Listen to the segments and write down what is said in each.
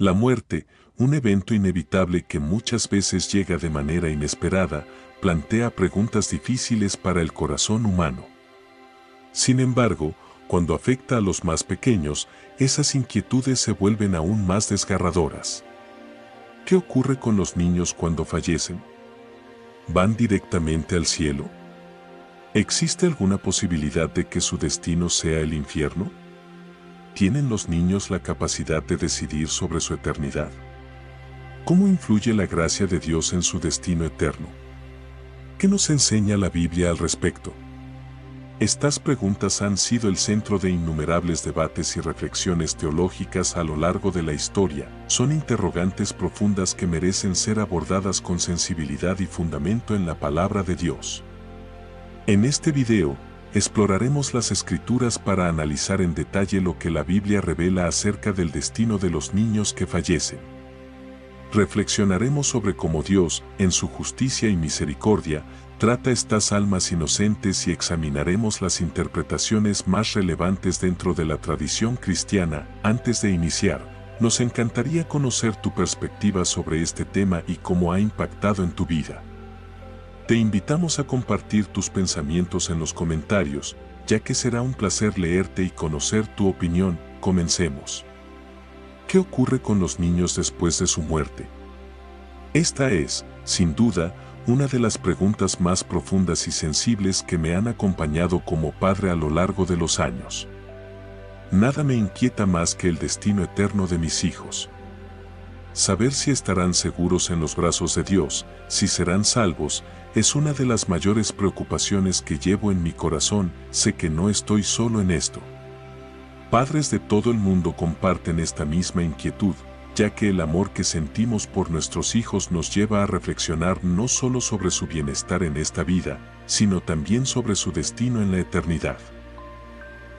La muerte, un evento inevitable que muchas veces llega de manera inesperada, plantea preguntas difíciles para el corazón humano. Sin embargo, cuando afecta a los más pequeños, esas inquietudes se vuelven aún más desgarradoras. ¿Qué ocurre con los niños cuando fallecen? ¿Van directamente al cielo? ¿Existe alguna posibilidad de que su destino sea el infierno? ¿Tienen los niños la capacidad de decidir sobre su eternidad? ¿Cómo influye la gracia de Dios en su destino eterno? ¿Qué nos enseña la Biblia al respecto? Estas preguntas han sido el centro de innumerables debates y reflexiones teológicas a lo largo de la historia. Son interrogantes profundas que merecen ser abordadas con sensibilidad y fundamento en la palabra de Dios. En este video, exploraremos las Escrituras para analizar en detalle lo que la Biblia revela acerca del destino de los niños que fallecen. Reflexionaremos sobre cómo Dios, en su justicia y misericordia, trata estas almas inocentes y examinaremos las interpretaciones más relevantes dentro de la tradición cristiana. Antes de iniciar, nos encantaría conocer tu perspectiva sobre este tema y cómo ha impactado en tu vida. Te invitamos a compartir tus pensamientos en los comentarios, ya que será un placer leerte y conocer tu opinión. Comencemos. ¿Qué ocurre con los niños después de su muerte? Esta es, sin duda, una de las preguntas más profundas y sensibles que me han acompañado como padre a lo largo de los años. Nada me inquieta más que el destino eterno de mis hijos. Saber si estarán seguros en los brazos de Dios, si serán salvos, es una de las mayores preocupaciones que llevo en mi corazón. Sé que no estoy solo en esto. Padres de todo el mundo comparten esta misma inquietud, ya que el amor que sentimos por nuestros hijos nos lleva a reflexionar no solo sobre su bienestar en esta vida, sino también sobre su destino en la eternidad.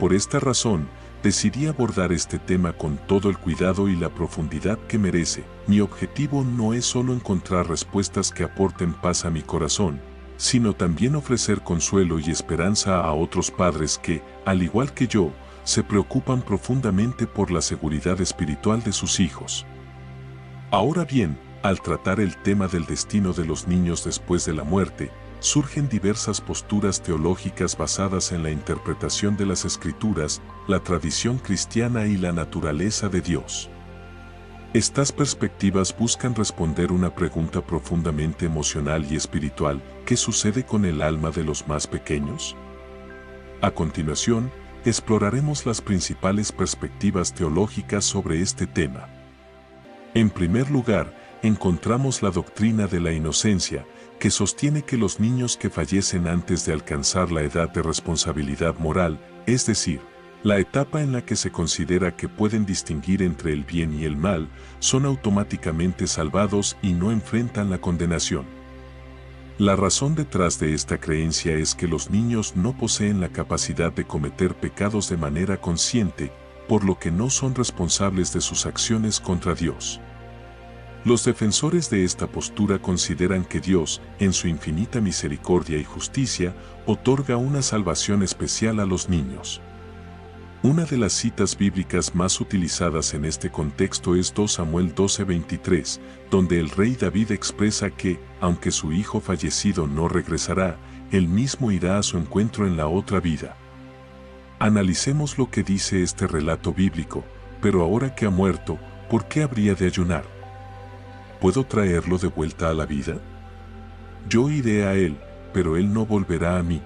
Por esta razón, decidí abordar este tema con todo el cuidado y la profundidad que merece. Mi objetivo no es solo encontrar respuestas que aporten paz a mi corazón, sino también ofrecer consuelo y esperanza a otros padres que, al igual que yo, se preocupan profundamente por la seguridad espiritual de sus hijos. Ahora bien, al tratar el tema del destino de los niños después de la muerte, surgen diversas posturas teológicas basadas en la interpretación de las Escrituras, la tradición cristiana y la naturaleza de Dios. Estas perspectivas buscan responder una pregunta profundamente emocional y espiritual: ¿qué sucede con el alma de los más pequeños? A continuación, exploraremos las principales perspectivas teológicas sobre este tema. En primer lugar, encontramos la doctrina de la inocencia, que sostiene que los niños que fallecen antes de alcanzar la edad de responsabilidad moral, es decir, la etapa en la que se considera que pueden distinguir entre el bien y el mal, son automáticamente salvados y no enfrentan la condenación. La razón detrás de esta creencia es que los niños no poseen la capacidad de cometer pecados de manera consciente, por lo que no son responsables de sus acciones contra Dios. Los defensores de esta postura consideran que Dios, en su infinita misericordia y justicia, otorga una salvación especial a los niños. Una de las citas bíblicas más utilizadas en este contexto es 2 Samuel 12:23, donde el rey David expresa que, aunque su hijo fallecido no regresará, él mismo irá a su encuentro en la otra vida. Analicemos lo que dice este relato bíblico: pero ahora que ha muerto, ¿por qué habría de ayunar? ¿Puedo traerlo de vuelta a la vida? Yo iré a él, pero él no volverá a mí.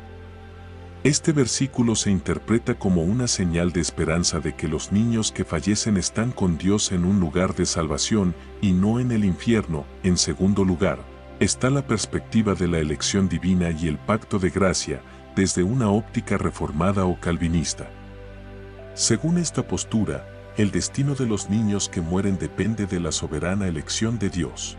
Este versículo se interpreta como una señal de esperanza de que los niños que fallecen están con Dios en un lugar de salvación y no en el infierno. En segundo lugar, está la perspectiva de la elección divina y el pacto de gracia, desde una óptica reformada o calvinista. Según esta postura, el destino de los niños que mueren depende de la soberana elección de Dios.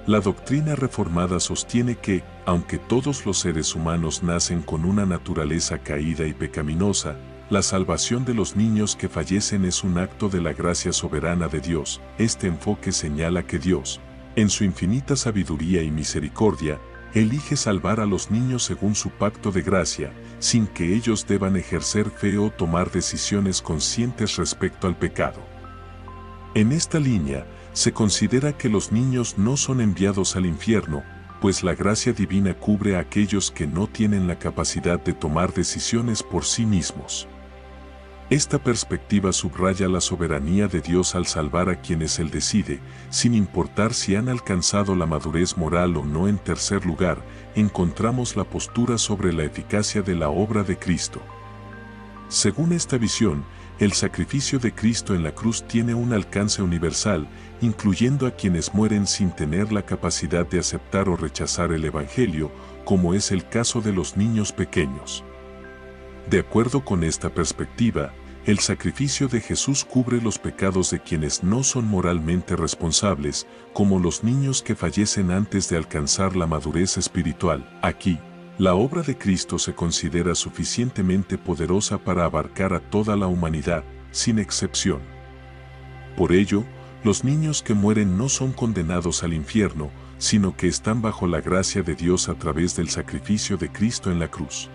La doctrina reformada sostiene que, aunque todos los seres humanos nacen con una naturaleza caída y pecaminosa, la salvación de los niños que fallecen es un acto de la gracia soberana de Dios. Este enfoque señala que Dios, en su infinita sabiduría y misericordia, elige salvar a los niños según su pacto de gracia, sin que ellos deban ejercer fe o tomar decisiones conscientes respecto al pecado. En esta línea, se considera que los niños no son enviados al infierno, pues la gracia divina cubre a aquellos que no tienen la capacidad de tomar decisiones por sí mismos. Esta perspectiva subraya la soberanía de Dios al salvar a quienes Él decide, sin importar si han alcanzado la madurez moral o no. En tercer lugar, encontramos la postura sobre la eficacia de la obra de Cristo. Según esta visión, el sacrificio de Cristo en la cruz tiene un alcance universal, incluyendo a quienes mueren sin tener la capacidad de aceptar o rechazar el Evangelio, como es el caso de los niños pequeños. De acuerdo con esta perspectiva, el sacrificio de Jesús cubre los pecados de quienes no son moralmente responsables, como los niños que fallecen antes de alcanzar la madurez espiritual. Aquí, la obra de Cristo se considera suficientemente poderosa para abarcar a toda la humanidad, sin excepción. Por ello, los niños que mueren no son condenados al infierno, sino que están bajo la gracia de Dios a través del sacrificio de Cristo en la cruz.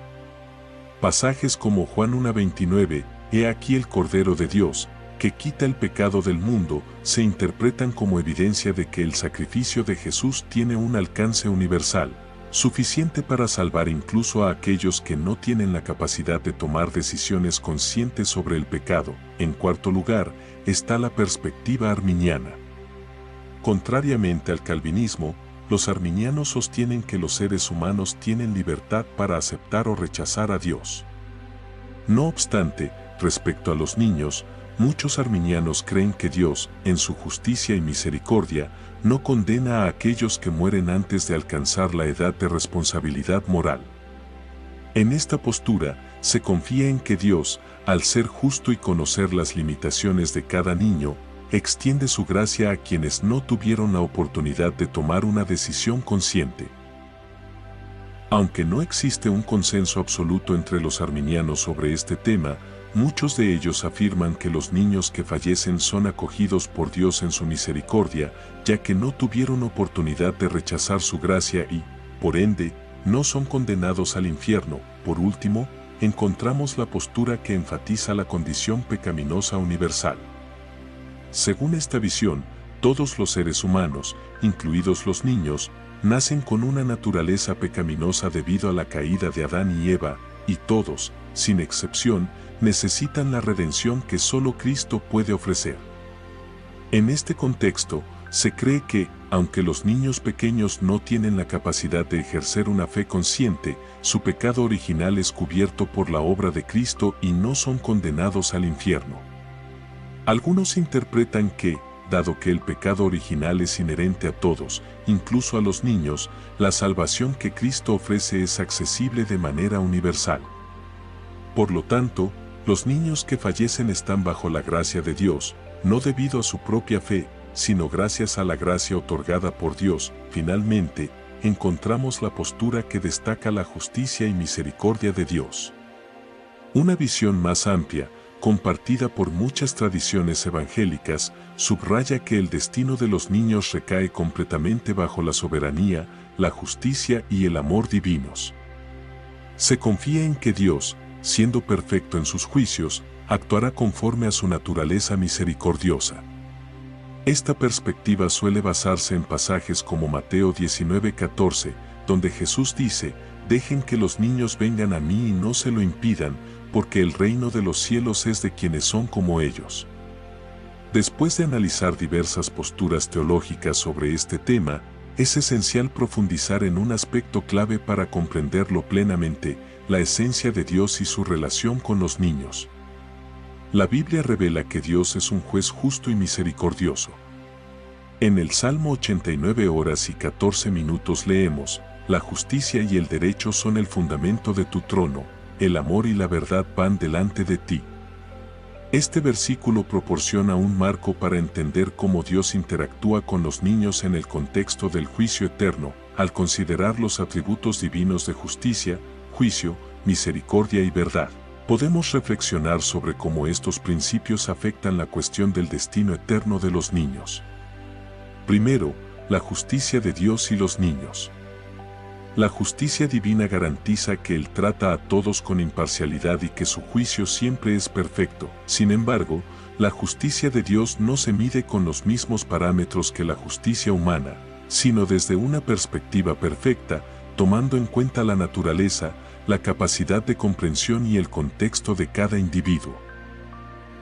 Pasajes como Juan 1:29, «He aquí el Cordero de Dios, que quita el pecado del mundo», se interpretan como evidencia de que el sacrificio de Jesús tiene un alcance universal, suficiente para salvar incluso a aquellos que no tienen la capacidad de tomar decisiones conscientes sobre el pecado. En cuarto lugar, está la perspectiva arminiana. Contrariamente al calvinismo, los arminianos sostienen que los seres humanos tienen libertad para aceptar o rechazar a Dios. No obstante, respecto a los niños, muchos arminianos creen que Dios, en su justicia y misericordia, no condena a aquellos que mueren antes de alcanzar la edad de responsabilidad moral. En esta postura, se confía en que Dios, al ser justo y conocer las limitaciones de cada niño, extiende su gracia a quienes no tuvieron la oportunidad de tomar una decisión consciente. Aunque no existe un consenso absoluto entre los arminianos sobre este tema, muchos de ellos afirman que los niños que fallecen son acogidos por Dios en su misericordia, ya que no tuvieron oportunidad de rechazar su gracia y, por ende, no son condenados al infierno. Por último, encontramos la postura que enfatiza la condición pecaminosa universal. Según esta visión, todos los seres humanos, incluidos los niños, nacen con una naturaleza pecaminosa debido a la caída de Adán y Eva, y todos, sin excepción, necesitan la redención que solo Cristo puede ofrecer. En este contexto, se cree que, aunque los niños pequeños no tienen la capacidad de ejercer una fe consciente, su pecado original es cubierto por la obra de Cristo y no son condenados al infierno. Algunos interpretan que, dado que el pecado original es inherente a todos, incluso a los niños, la salvación que Cristo ofrece es accesible de manera universal. Por lo tanto, los niños que fallecen están bajo la gracia de Dios, no debido a su propia fe, sino gracias a la gracia otorgada por Dios. Finalmente, encontramos la postura que destaca la justicia y misericordia de Dios. Una visión más amplia, compartida por muchas tradiciones evangélicas, subraya que el destino de los niños recae completamente bajo la soberanía, la justicia y el amor divinos. Se confía en que Dios, siendo perfecto en sus juicios, actuará conforme a su naturaleza misericordiosa. Esta perspectiva suele basarse en pasajes como Mateo 19:14, donde Jesús dice: «Dejen que los niños vengan a mí y no se lo impidan, porque el reino de los cielos es de quienes son como ellos». Después de analizar diversas posturas teológicas sobre este tema, es esencial profundizar en un aspecto clave para comprenderlo plenamente: la esencia de Dios y su relación con los niños. La Biblia revela que Dios es un juez justo y misericordioso. En el Salmo 89 horas y 14 minutos leemos: «La justicia y el derecho son el fundamento de tu trono, el amor y la verdad van delante de ti». Este versículo proporciona un marco para entender cómo Dios interactúa con los niños en el contexto del juicio eterno, al considerar los atributos divinos de justicia, juicio, misericordia y verdad. Podemos reflexionar sobre cómo estos principios afectan la cuestión del destino eterno de los niños. Primero, la justicia de Dios y los niños. La justicia divina garantiza que Él trata a todos con imparcialidad y que su juicio siempre es perfecto. Sin embargo, la justicia de Dios no se mide con los mismos parámetros que la justicia humana, sino desde una perspectiva perfecta, tomando en cuenta la naturaleza, la capacidad de comprensión y el contexto de cada individuo.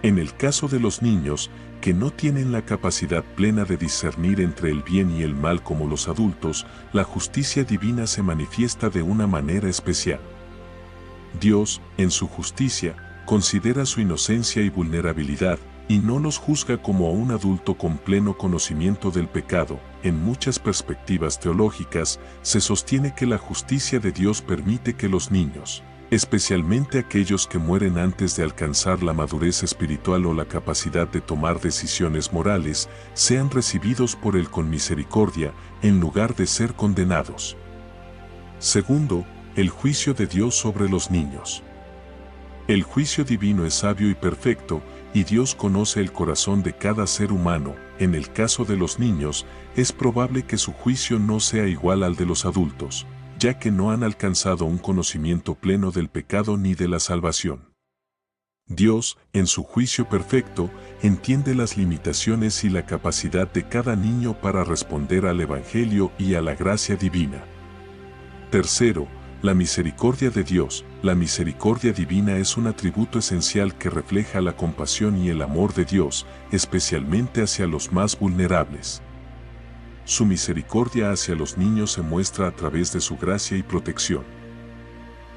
En el caso de los niños, que no tienen la capacidad plena de discernir entre el bien y el mal como los adultos, la justicia divina se manifiesta de una manera especial. Dios, en su justicia, considera su inocencia y vulnerabilidad, y no los juzga como a un adulto con pleno conocimiento del pecado. En muchas perspectivas teológicas, se sostiene que la justicia de Dios permite que los niños, especialmente aquellos que mueren antes de alcanzar la madurez espiritual o la capacidad de tomar decisiones morales, sean recibidos por Él con misericordia, en lugar de ser condenados. Segundo, el juicio de Dios sobre los niños. El juicio divino es sabio y perfecto, y Dios conoce el corazón de cada ser humano. En el caso de los niños, es probable que su juicio no sea igual al de los adultos, ya que no han alcanzado un conocimiento pleno del pecado ni de la salvación. Dios, en su juicio perfecto, entiende las limitaciones y la capacidad de cada niño para responder al Evangelio y a la gracia divina. Tercero, la misericordia de Dios. La misericordia divina es un atributo esencial que refleja la compasión y el amor de Dios, especialmente hacia los más vulnerables. Su misericordia hacia los niños se muestra a través de su gracia y protección.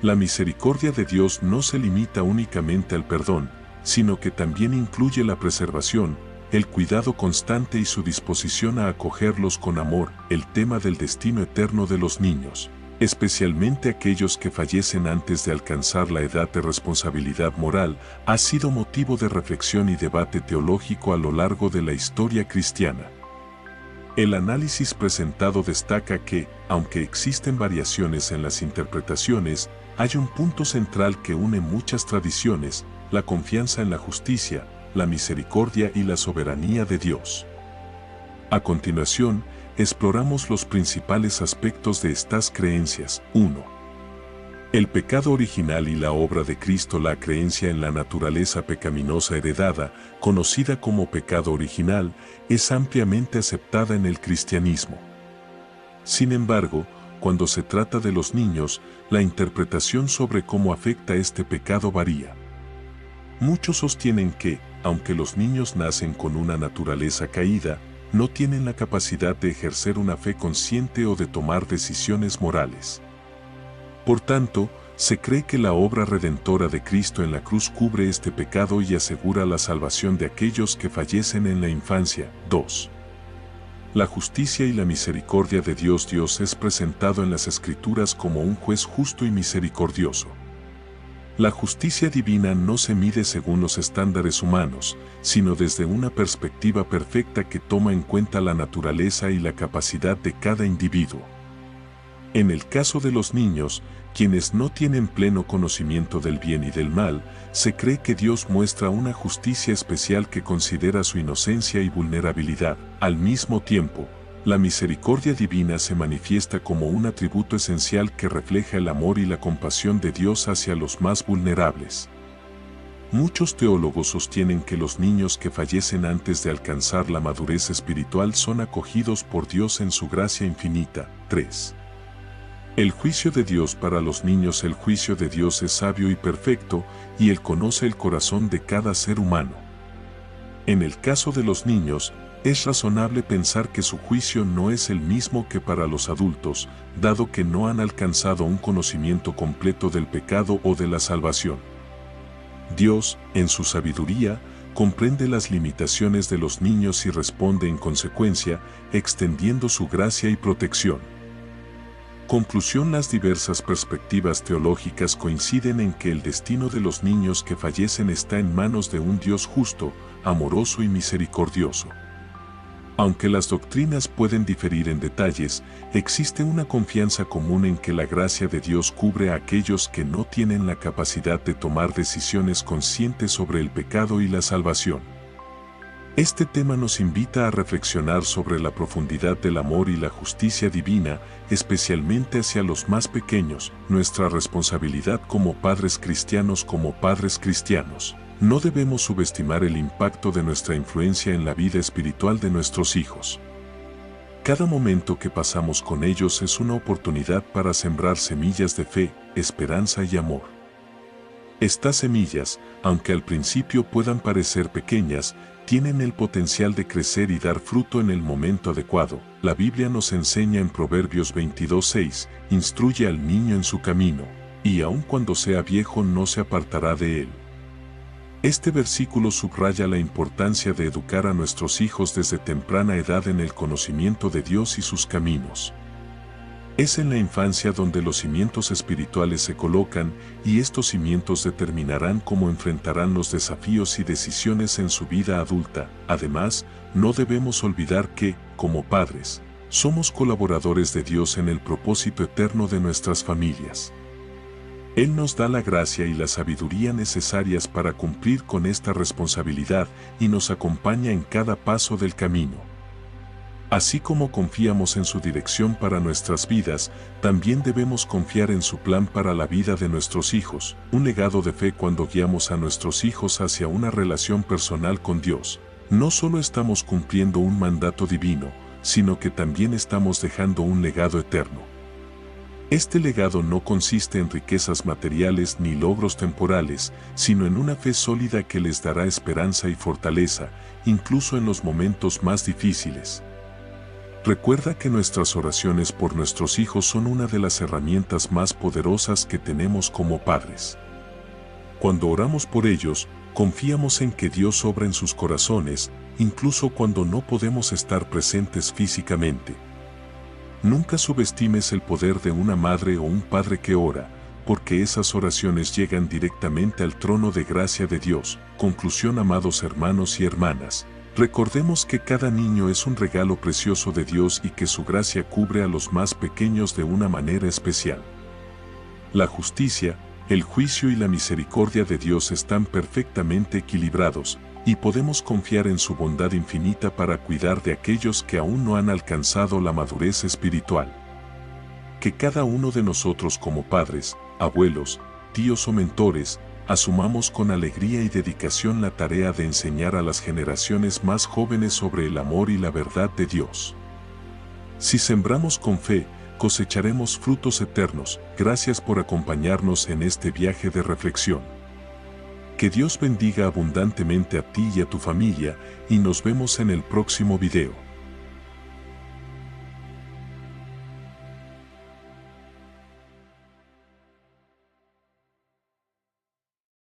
La misericordia de Dios no se limita únicamente al perdón, sino que también incluye la preservación, el cuidado constante y su disposición a acogerlos con amor. El tema del destino eterno de los niños, especialmente aquellos que fallecen antes de alcanzar la edad de responsabilidad moral, ha sido motivo de reflexión y debate teológico a lo largo de la historia cristiana. El análisis presentado destaca que, aunque existen variaciones en las interpretaciones, hay un punto central que une muchas tradiciones: la confianza en la justicia, la misericordia y la soberanía de Dios. A continuación, exploramos los principales aspectos de estas creencias. 1. El pecado original y la obra de Cristo. La creencia en la naturaleza pecaminosa heredada, conocida como pecado original, es ampliamente aceptada en el cristianismo. Sin embargo, cuando se trata de los niños, la interpretación sobre cómo afecta este pecado varía. Muchos sostienen que, aunque los niños nacen con una naturaleza caída, no tienen la capacidad de ejercer una fe consciente o de tomar decisiones morales. Por tanto, se cree que la obra redentora de Cristo en la cruz cubre este pecado y asegura la salvación de aquellos que fallecen en la infancia. 2. La justicia y la misericordia de Dios. Dios es presentado en las Escrituras como un juez justo y misericordioso. La justicia divina no se mide según los estándares humanos, sino desde una perspectiva perfecta que toma en cuenta la naturaleza y la capacidad de cada individuo. En el caso de los niños, quienes no tienen pleno conocimiento del bien y del mal, se cree que Dios muestra una justicia especial que considera su inocencia y vulnerabilidad. Al mismo tiempo, la misericordia divina se manifiesta como un atributo esencial que refleja el amor y la compasión de Dios hacia los más vulnerables. Muchos teólogos sostienen que los niños que fallecen antes de alcanzar la madurez espiritual son acogidos por Dios en su gracia infinita. 3. El juicio de Dios para los niños. El juicio de Dios es sabio y perfecto, y Él conoce el corazón de cada ser humano. En el caso de los niños, es razonable pensar que su juicio no es el mismo que para los adultos, dado que no han alcanzado un conocimiento completo del pecado o de la salvación. Dios, en su sabiduría, comprende las limitaciones de los niños y responde en consecuencia, extendiendo su gracia y protección. Conclusión: las diversas perspectivas teológicas coinciden en que el destino de los niños que fallecen está en manos de un Dios justo, amoroso y misericordioso. Aunque las doctrinas pueden diferir en detalles, existe una confianza común en que la gracia de Dios cubre a aquellos que no tienen la capacidad de tomar decisiones conscientes sobre el pecado y la salvación. Este tema nos invita a reflexionar sobre la profundidad del amor y la justicia divina, especialmente hacia los más pequeños, nuestra responsabilidad como padres cristianos. No debemos subestimar el impacto de nuestra influencia en la vida espiritual de nuestros hijos. Cada momento que pasamos con ellos es una oportunidad para sembrar semillas de fe, esperanza y amor. Estas semillas, aunque al principio puedan parecer pequeñas, tienen el potencial de crecer y dar fruto en el momento adecuado. La Biblia nos enseña en Proverbios 22:6, instruye al niño en su camino, y aun cuando sea viejo no se apartará de él. Este versículo subraya la importancia de educar a nuestros hijos desde temprana edad en el conocimiento de Dios y sus caminos. Es en la infancia donde los cimientos espirituales se colocan, y estos cimientos determinarán cómo enfrentarán los desafíos y decisiones en su vida adulta. Además, no debemos olvidar que, como padres, somos colaboradores de Dios en el propósito eterno de nuestras familias. Él nos da la gracia y la sabiduría necesarias para cumplir con esta responsabilidad y nos acompaña en cada paso del camino. Así como confiamos en su dirección para nuestras vidas, también debemos confiar en su plan para la vida de nuestros hijos, un legado de fe cuando guiamos a nuestros hijos hacia una relación personal con Dios. No solo estamos cumpliendo un mandato divino, sino que también estamos dejando un legado eterno. Este legado no consiste en riquezas materiales ni logros temporales, sino en una fe sólida que les dará esperanza y fortaleza, incluso en los momentos más difíciles. Recuerda que nuestras oraciones por nuestros hijos son una de las herramientas más poderosas que tenemos como padres. Cuando oramos por ellos, confiamos en que Dios obra en sus corazones, incluso cuando no podemos estar presentes físicamente. Nunca subestimes el poder de una madre o un padre que ora, porque esas oraciones llegan directamente al trono de gracia de Dios. Conclusión, amados hermanos y hermanas. Recordemos que cada niño es un regalo precioso de Dios y que su gracia cubre a los más pequeños de una manera especial. La justicia, el juicio y la misericordia de Dios están perfectamente equilibrados, y podemos confiar en su bondad infinita para cuidar de aquellos que aún no han alcanzado la madurez espiritual. Que cada uno de nosotros como padres, abuelos, tíos o mentores, asumamos con alegría y dedicación la tarea de enseñar a las generaciones más jóvenes sobre el amor y la verdad de Dios. Si sembramos con fe, cosecharemos frutos eternos. Gracias por acompañarnos en este viaje de reflexión. Que Dios bendiga abundantemente a ti y a tu familia, y nos vemos en el próximo video.